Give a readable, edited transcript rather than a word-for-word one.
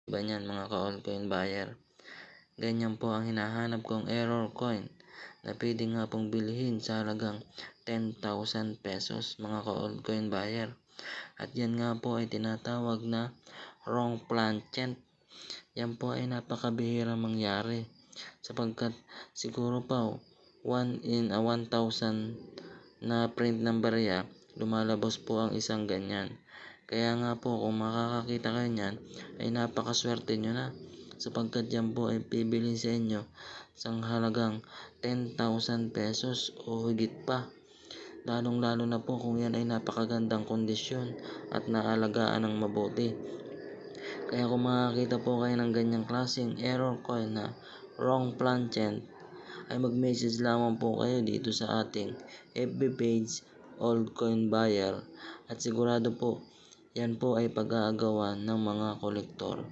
Iba niyan mga ka-altcoin buyer. Ganyan po ang hinahanap kong error coin na pwede nga pong bilhin sa halagang 10,000 pesos mga ka-altcoin buyer. At yan nga po ay tinatawag na wrong planchant. Yan po ay napakabihira mangyari sapagkat siguro pa 1 in a 1,000 na print ng barya, lumalabas po ang isang ganyan. Kaya nga po kung makakakita kayo niyan ay napakaswerte nyo na sapagkat yan po ay bibili sa inyo sa halagang 10,000 pesos o higit pa. Lalong lalo na po kung yan ay napakagandang kondisyon at naalagaan ng mabuti. Kaya kung makakita po kayo ng ganyang klaseng error coin na wrong planchant, ay mag-message lamang po kayo dito sa ating FB page Altcoin Buyer at sigurado po yan po ay pag-aagawan ng mga kolektor.